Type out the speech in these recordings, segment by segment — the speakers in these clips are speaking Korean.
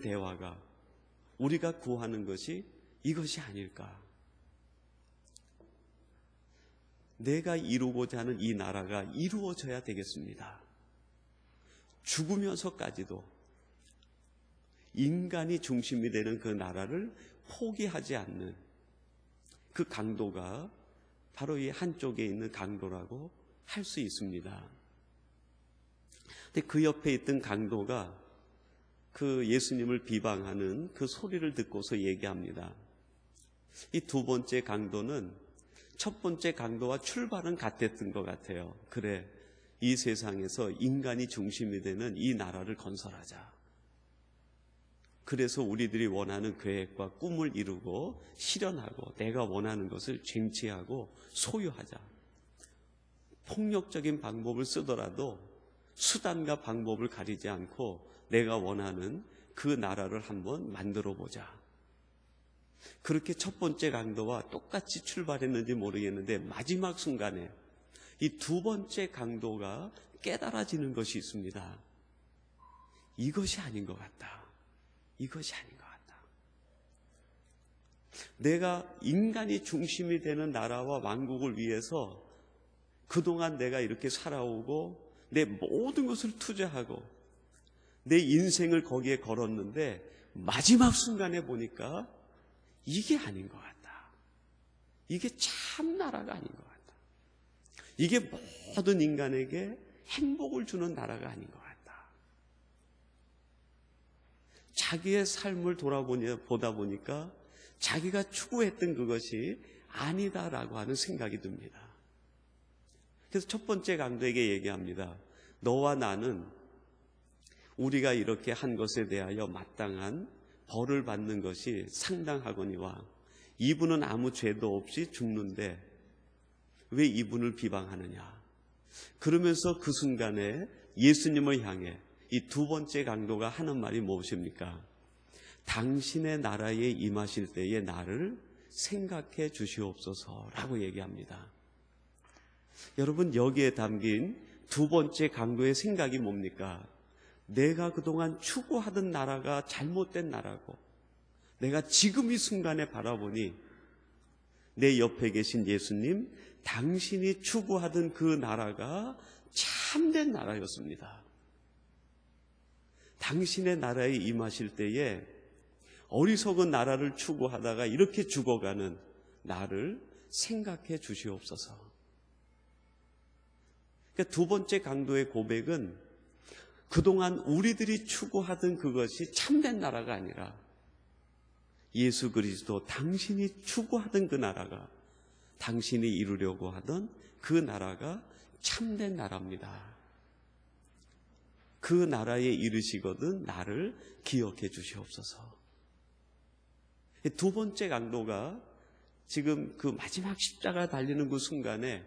대화가 우리가 구하는 것이 이것이 아닐까? 내가 이루고자 하는 이 나라가 이루어져야 되겠습니다. 죽으면서까지도 인간이 중심이 되는 그 나라를 포기하지 않는 그 강도가 바로 이 한쪽에 있는 강도라고 할 수 있습니다. 근데 그 옆에 있던 강도가 그 예수님을 비방하는 그 소리를 듣고서 얘기합니다. 이 두 번째 강도는 첫 번째 강도와 출발은 같았던 것 같아요. 그래, 이 세상에서 인간이 중심이 되는 이 나라를 건설하자. 그래서 우리들이 원하는 계획과 꿈을 이루고 실현하고 내가 원하는 것을 쟁취하고 소유하자. 폭력적인 방법을 쓰더라도 수단과 방법을 가리지 않고 내가 원하는 그 나라를 한번 만들어 보자. 그렇게 첫 번째 강도와 똑같이 출발했는지 모르겠는데 마지막 순간에 이 두 번째 강도가 깨달아지는 것이 있습니다. 이것이 아닌 것 같다. 이것이 아닌 것 같다. 내가 인간이 중심이 되는 나라와 왕국을 위해서 그동안 내가 이렇게 살아오고 내 모든 것을 투자하고 내 인생을 거기에 걸었는데 마지막 순간에 보니까 이게 아닌 것 같다. 이게 참 나라가 아닌 것 같다. 이게 모든 인간에게 행복을 주는 나라가 아닌 것 같다. 자기의 삶을 보다 보니까 자기가 추구했던 그것이 아니다라고 하는 생각이 듭니다. 그래서 첫 번째 강도에게 얘기합니다. 너와 나는 우리가 이렇게 한 것에 대하여 마땅한 벌을 받는 것이 상당하거니와 이분은 아무 죄도 없이 죽는데 왜 이분을 비방하느냐. 그러면서 그 순간에 예수님을 향해 이 두 번째 강도가 하는 말이 무엇입니까? 당신의 나라에 임하실 때에 나를 생각해 주시옵소서라고 얘기합니다. 여러분, 여기에 담긴 두 번째 강도의 생각이 뭡니까? 내가 그동안 추구하던 나라가 잘못된 나라고 내가 지금 이 순간에 바라보니 내 옆에 계신 예수님, 당신이 추구하던 그 나라가 참된 나라였습니다. 당신의 나라에 임하실 때에 어리석은 나라를 추구하다가 이렇게 죽어가는 나를 생각해 주시옵소서. 그러니까 두 번째 강도의 고백은 그동안 우리들이 추구하던 그것이 참된 나라가 아니라 예수 그리스도 당신이 추구하던 그 나라가, 당신이 이루려고 하던 그 나라가 참된 나라입니다. 그 나라에 이르시거든 나를 기억해 주시옵소서. 두 번째 강도가 지금 그 마지막 십자가 달리는 그 순간에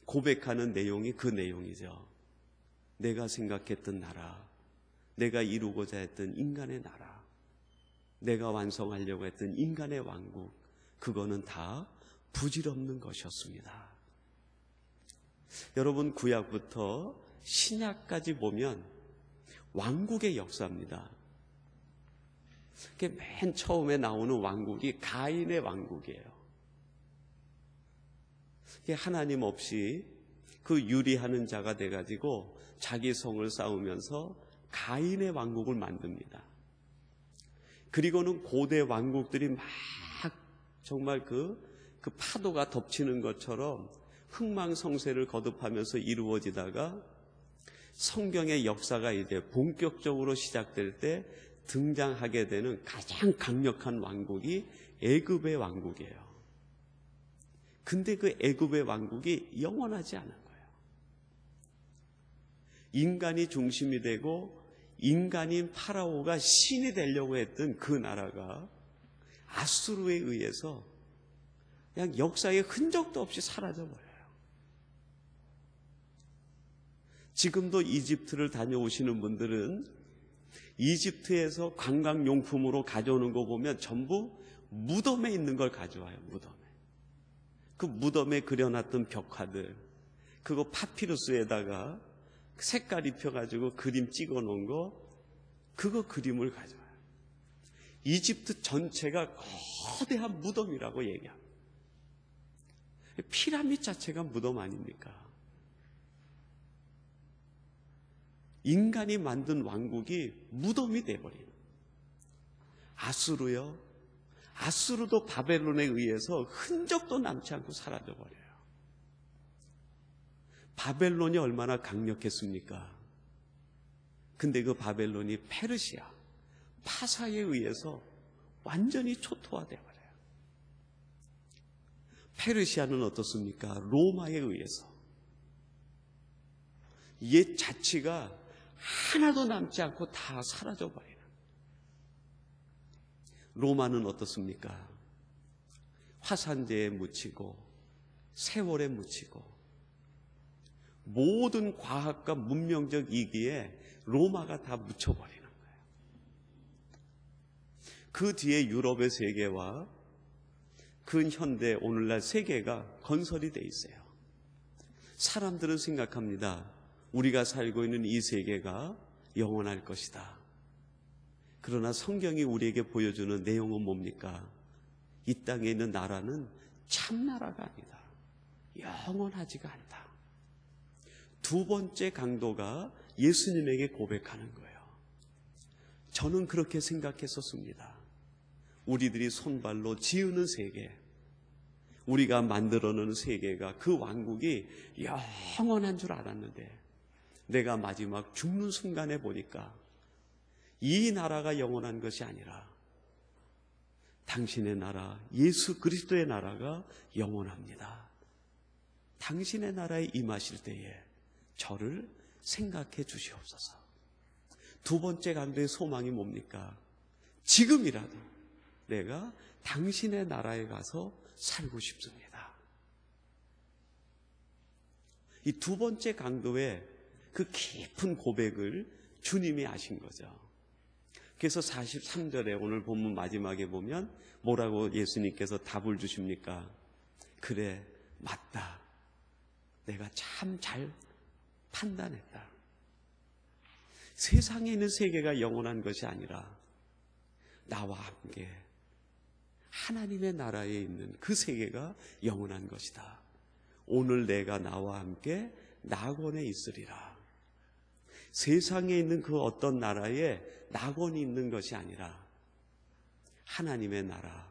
고백하는 내용이 그 내용이죠. 내가 생각했던 나라, 내가 이루고자 했던 인간의 나라, 내가 완성하려고 했던 인간의 왕국, 그거는 다 부질없는 것이었습니다. 여러분, 구약부터 신약까지 보면 왕국의 역사입니다. 맨 처음에 나오는 왕국이 가인의 왕국이에요. 하나님 없이 그 유리하는 자가 돼가지고 자기 성을 쌓으면서 가인의 왕국을 만듭니다. 그리고는 고대 왕국들이 막 정말 그 파도가 덮치는 것처럼 흥망성쇠를 거듭하면서 이루어지다가 성경의 역사가 이제 본격적으로 시작될 때 등장하게 되는 가장 강력한 왕국이 애굽의 왕국이에요. 근데 그 애굽의 왕국이 영원하지 않은 거예요. 인간이 중심이 되고 인간인 파라오가 신이 되려고 했던 그 나라가 아수르에 의해서 그냥 역사의 흔적도 없이 사라져버려요. 지금도 이집트를 다녀오시는 분들은 이집트에서 관광용품으로 가져오는 거 보면 전부 무덤에 있는 걸 가져와요. 무덤에. 그 무덤에 그려놨던 벽화들, 그거 파피루스에다가 색깔 입혀가지고 그림 찍어 놓은 거, 그거 그림을 가져와요. 이집트 전체가 거대한 무덤이라고 얘기합니다. 피라미드 자체가 무덤 아닙니까? 인간이 만든 왕국이 무덤이 돼버리는. 아수르요. 아수르도 바벨론에 의해서 흔적도 남지 않고 사라져버려요. 바벨론이 얼마나 강력했습니까? 근데 그 바벨론이 페르시아, 파사에 의해서 완전히 초토화되어버려요. 페르시아는 어떻습니까? 로마에 의해서 옛 자치가 하나도 남지 않고 다 사라져버리는. 로마는 어떻습니까? 화산재에 묻히고 세월에 묻히고 모든 과학과 문명적 이기에 로마가 다 묻혀버리는 거예요. 그 뒤에 유럽의 세계와 근현대 오늘날 세계가 건설이 돼 있어요. 사람들은 생각합니다. 우리가 살고 있는 이 세계가 영원할 것이다. 그러나 성경이 우리에게 보여주는 내용은 뭡니까? 이 땅에 있는 나라는 참나라가 아니다. 영원하지가 않다. 두 번째 강도가 예수님에게 고백하는 거예요. 저는 그렇게 생각했었습니다. 우리들이 손발로 지으는 세계, 우리가 만들어놓은 세계가, 그 왕국이 영원한 줄 알았는데 내가 마지막 죽는 순간에 보니까 이 나라가 영원한 것이 아니라 당신의 나라, 예수 그리스도의 나라가 영원합니다. 당신의 나라에 임하실 때에 저를 생각해 주시옵소서. 두 번째 강도의 소망이 뭡니까? 지금이라도 내가 당신의 나라에 가서 살고 싶습니다. 이 두 번째 강도의 그 깊은 고백을 주님이 아신 거죠. 그래서 43절에 오늘 본문 마지막에 보면 뭐라고 예수님께서 답을 주십니까? 그래, 맞다. 내가 참 잘 판단했다. 세상에 있는 세계가 영원한 것이 아니라 나와 함께 하나님의 나라에 있는 그 세계가 영원한 것이다. 오늘 내가 나와 함께 낙원에 있으리라. 세상에 있는 그 어떤 나라에 낙원이 있는 것이 아니라 하나님의 나라,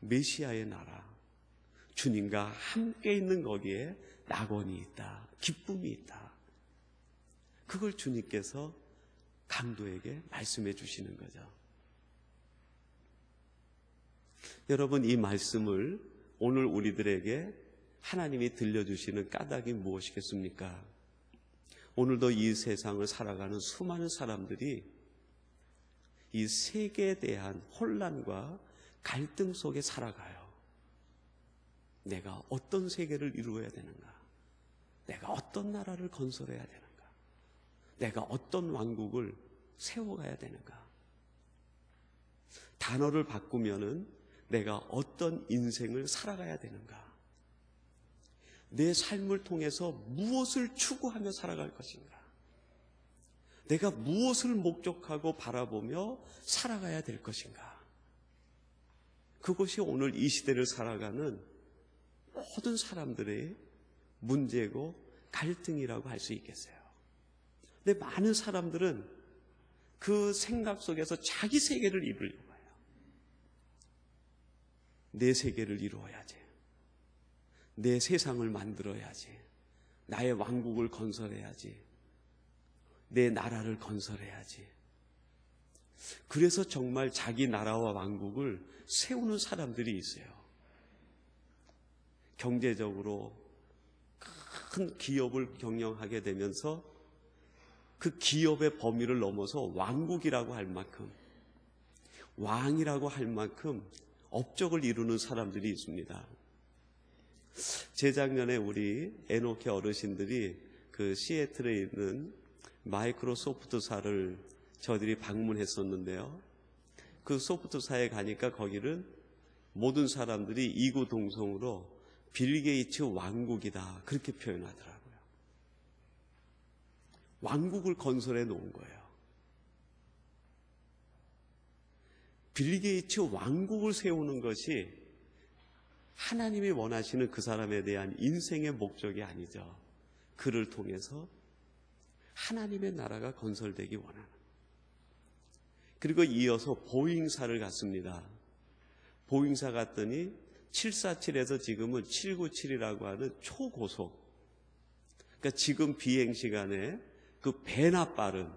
메시아의 나라, 주님과 함께 있는 거기에 낙원이 있다. 기쁨이 있다. 그걸 주님께서 강도에게 말씀해 주시는 거죠. 여러분, 이 말씀을 오늘 우리들에게 하나님이 들려주시는 까닭이 무엇이겠습니까? 오늘도 이 세상을 살아가는 수많은 사람들이 이 세계에 대한 혼란과 갈등 속에 살아가요. 내가 어떤 세계를 이루어야 되는가? 내가 어떤 나라를 건설해야 되는가? 내가 어떤 왕국을 세워가야 되는가? 단어를 바꾸면은 내가 어떤 인생을 살아가야 되는가? 내 삶을 통해서 무엇을 추구하며 살아갈 것인가? 내가 무엇을 목적하고 바라보며 살아가야 될 것인가? 그것이 오늘 이 시대를 살아가는 모든 사람들의 문제고 갈등이라고 할 수 있겠어요. 근데 많은 사람들은 그 생각 속에서 자기 세계를 이루려고 해요. 내 세계를 이루어야지. 내 세상을 만들어야지. 나의 왕국을 건설해야지. 내 나라를 건설해야지. 그래서 정말 자기 나라와 왕국을 세우는 사람들이 있어요. 경제적으로 큰 기업을 경영하게 되면서 그 기업의 범위를 넘어서 왕국이라고 할 만큼, 왕이라고 할 만큼 업적을 이루는 사람들이 있습니다. 재작년에 우리 에노케 어르신들이 그 시애틀에 있는 마이크로소프트사를 저희들이 방문했었는데요. 그 소프트사에 가니까 거기는 모든 사람들이 이구동성으로 빌 게이츠 왕국이다 그렇게 표현하더라고요. 왕국을 건설해 놓은 거예요. 빌 게이츠 왕국을 세우는 것이 하나님이 원하시는 그 사람에 대한 인생의 목적이 아니죠. 그를 통해서 하나님의 나라가 건설되기 원하는. 그리고 이어서 보잉사를 갔습니다. 보잉사 갔더니 747에서 지금은 797이라고 하는 초고속, 그러니까 지금 비행시간에 그 배나 빠른,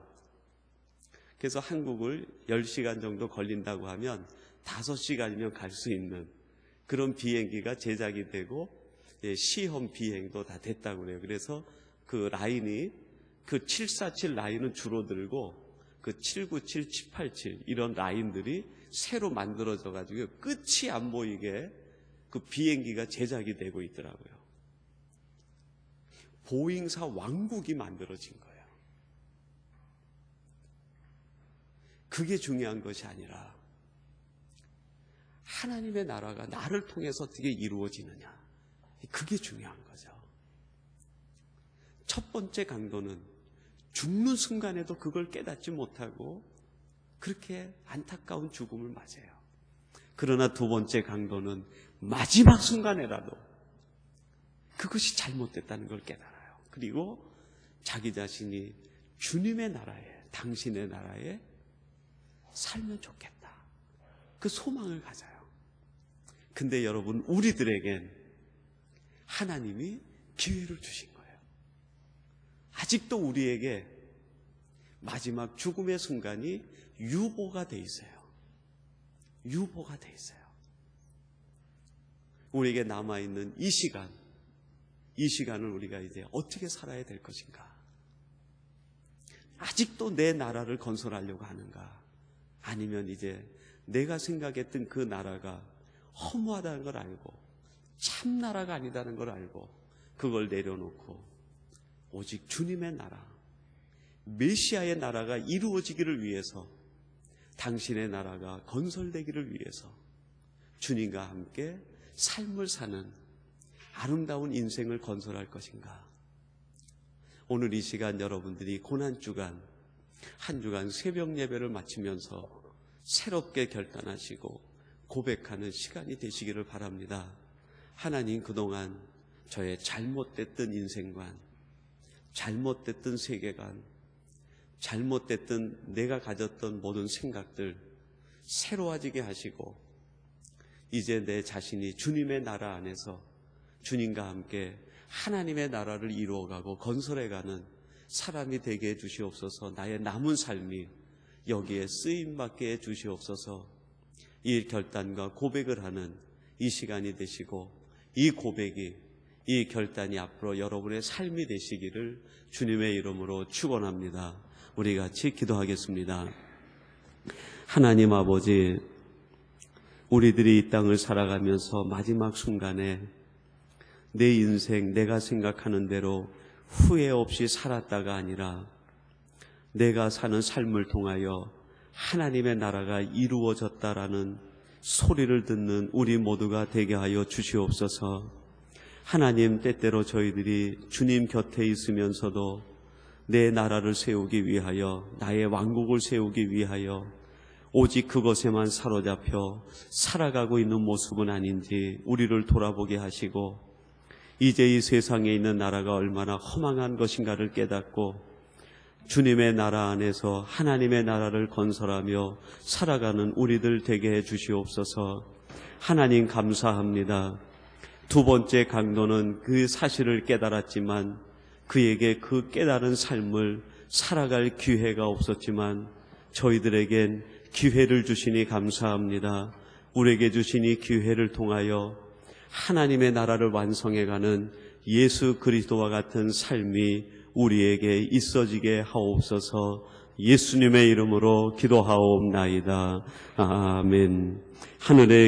그래서 한국을 10시간 정도 걸린다고 하면 5시간이면 갈 수 있는 그런 비행기가 제작이 되고 시험 비행도 다 됐다고 그래요. 그래서 그 라인이, 그 747 라인은 줄어들고 그 797, 787 이런 라인들이 새로 만들어져 가지고 끝이 안 보이게 그 비행기가 제작이 되고 있더라고요. 보잉사 왕국이 만들어진 거예요. 그게 중요한 것이 아니라 하나님의 나라가 나를 통해서 어떻게 이루어지느냐, 그게 중요한 거죠. 첫 번째 강도는 죽는 순간에도 그걸 깨닫지 못하고 그렇게 안타까운 죽음을 맞아요. 그러나 두 번째 강도는 마지막 순간에라도 그것이 잘못됐다는 걸 깨달아요. 그리고 자기 자신이 주님의 나라에, 당신의 나라에 살면 좋겠다, 그 소망을 가져요. 근데 여러분, 우리들에겐 하나님이 기회를 주신 거예요. 아직도 우리에게 마지막 죽음의 순간이 유보가 돼 있어요. 유보가 돼 있어요. 우리에게 남아있는 이 시간을 우리가 이제 어떻게 살아야 될 것인가? 아직도 내 나라를 건설하려고 하는가? 아니면 이제 내가 생각했던 그 나라가 허무하다는 걸 알고 참 나라가 아니다는 걸 알고 그걸 내려놓고 오직 주님의 나라, 메시아의 나라가 이루어지기를 위해서, 당신의 나라가 건설되기를 위해서 주님과 함께 삶을 사는 아름다운 인생을 건설할 것인가? 오늘 이 시간 여러분들이 고난주간, 한 주간 새벽 예배를 마치면서 새롭게 결단하시고 고백하는 시간이 되시기를 바랍니다. 하나님, 그동안 저의 잘못됐던 인생관, 잘못됐던 세계관, 잘못됐던 내가 가졌던 모든 생각들 새로워지게 하시고 이제 내 자신이 주님의 나라 안에서 주님과 함께 하나님의 나라를 이루어가고 건설해가는 사람이 되게 해주시옵소서. 나의 남은 삶이 여기에 쓰임받게 해주시옵소서. 이 결단과 고백을 하는 이 시간이 되시고 이 고백이, 이 결단이 앞으로 여러분의 삶이 되시기를 주님의 이름으로 축원합니다. 우리 같이 기도하겠습니다. 하나님 아버지, 우리들이 이 땅을 살아가면서 마지막 순간에 내 인생, 내가 생각하는 대로 후회 없이 살았다가 아니라 내가 사는 삶을 통하여 하나님의 나라가 이루어졌다라는 소리를 듣는 우리 모두가 되게 하여 주시옵소서. 하나님, 때때로 저희들이 주님 곁에 있으면서도 내 나라를 세우기 위하여, 나의 왕국을 세우기 위하여 오직 그것에만 사로잡혀 살아가고 있는 모습은 아닌지 우리를 돌아보게 하시고, 이제 이 세상에 있는 나라가 얼마나 허망한 것인가를 깨닫고 주님의 나라 안에서 하나님의 나라를 건설하며 살아가는 우리들 되게 해 주시옵소서. 하나님, 감사합니다. 두 번째 강도는 그 사실을 깨달았지만 그에게 그 깨달은 삶을 살아갈 기회가 없었지만 저희들에겐 기회를 주시니 감사합니다. 우리에게 주신 이 기회를 통하여 하나님의 나라를 완성해가는 예수 그리스도와 같은 삶이 우리에게 있어지게 하옵소서. 예수님의 이름으로 기도하옵나이다. 아멘. 하늘의